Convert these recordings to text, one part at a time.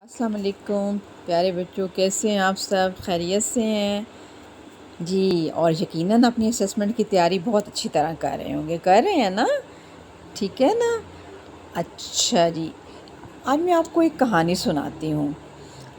السلام علیکم پیارے بچوں، کیسے ہیں آپ سب؟ خیریت سے ہیں جی؟ اور یقیناً اپنی اسسمنٹ کی تیاری بہت اچھی طرح کر رہے ہوں گے، کر رہے ہیں نا؟ ٹھیک ہے نا؟ اچھا جی، آج میں آپ کو ایک کہانی سناتی ہوں۔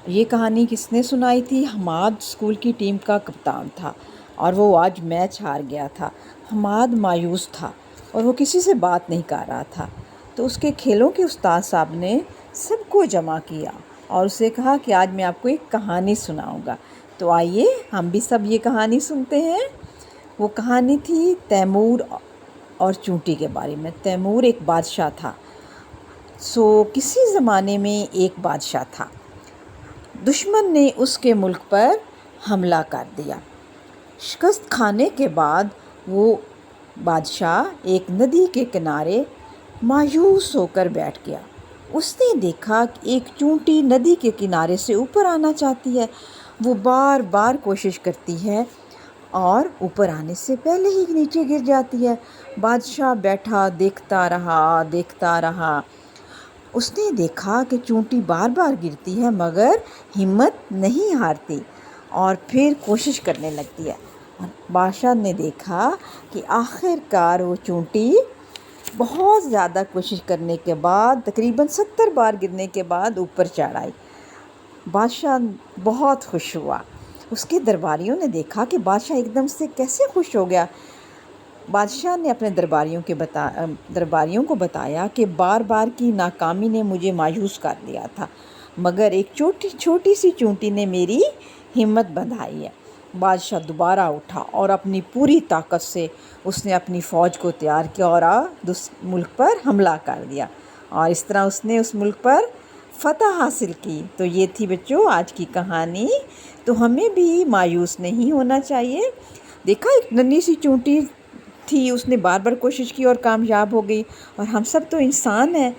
یہ کہانی کس نے سنائی تھی؟ حماد اسکول کی ٹیم کا کپتان تھا اور وہ آج میچ ہار گیا تھا۔ حماد مایوس تھا اور وہ کسی سے بات نہیں کر رہا تھا۔ تو اس کے کھیلوں کے استاد صاحب نے سب کو جمع کیا اور اسے کہا کہ آج میں آپ کو ایک کہانی سناؤں گا، تو آئیے ہم بھی سب یہ کہانی سنتے ہیں۔ وہ کہانی تھی تیمور اور چونٹی کے بارے میں۔ تیمور ایک بادشاہ تھا۔ کسی زمانے میں ایک بادشاہ تھا۔ دشمن نے اس کے ملک پر حملہ کر دیا۔ شکست کھانے کے بعد وہ بادشاہ ایک ندی کے کنارے مایوس ہو کر بیٹھ گیا۔ اس نے دیکھا کہ ایک چونٹی ندی کے کنارے سے اوپر آنا چاہتی ہے۔ وہ بار بار کوشش کرتی ہے اور اوپر آنے سے پہلے ہی نیچے گر جاتی ہے۔ بادشاہ بیٹھا دیکھتا رہا۔ اس نے دیکھا کہ چونٹی بار بار گرتی ہے مگر ہمت نہیں ہارتی اور پھر کوشش کرنے لگتی ہے۔ بادشاہ نے دیکھا کہ آخر کار وہ چونٹی بہت زیادہ کوشش کرنے کے بعد تقریباً 70 بار گرنے کے بعد اوپر چڑھ آئی۔ بادشاہ بہت خوش ہوا۔ اس کے درباریوں نے دیکھا کہ بادشاہ ایک دم سے کیسے خوش ہو گیا۔ بادشاہ نے اپنے درباریوں کو بتایا کہ بار بار کی ناکامی نے مجھے مایوس کر دیا تھا مگر ایک چھوٹی سی چونٹی نے میری ہمت بندھائی ہے۔ بادشاہ دوبارہ اٹھا اور اپنی پوری طاقت سے اس نے اپنی فوج کو تیار کیا اور اس ملک پر حملہ کر دیا اور اس طرح اس نے اس ملک پر فتح حاصل کی۔ تو یہ تھی بچوں آج کی کہانی۔ تو ہمیں بھی مایوس نہیں ہونا چاہیے۔ دیکھا ایک ننھی سی چونٹی تھی، اس نے بار بار کوشش کی اور کامیاب ہو گئی، اور ہم سب تو انسان ہیں،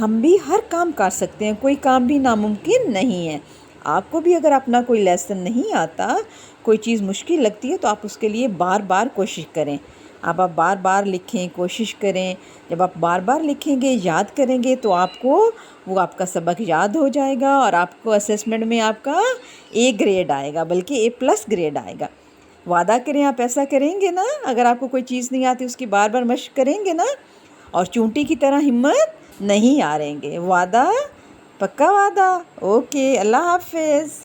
ہم بھی ہر کام کر سکتے ہیں، کوئی کام بھی ناممکن نہیں ہے۔ آپ کو بھی اگر اپنا کوئی لیسن نہیں آتا، کوئی چیز مشکل لگتی ہے تو آپ اس کے لیے بار بار کوشش کریں۔ آپ بار بار لکھیں، کوشش کریں۔ جب آپ بار بار لکھیں گے، یاد کریں گے تو آپ کو وہ آپ کا سبق یاد ہو جائے گا اور آپ کو اسسمنٹ میں آپ کا A گریڈ آئے گا، بلکہ A+ گریڈ آئے گا۔ وعدہ کریں آپ ایسا کریں گے نا؟ اگر آپ کو کوئی چیز نہیں آتی اس کی بار بار مشق کریں گے نا، اور چونٹی کی طرح ہمت نہیں ہاریں گے۔ وعدہ؟ پکا وعدہ؟ اوکے، اللہ حافظ۔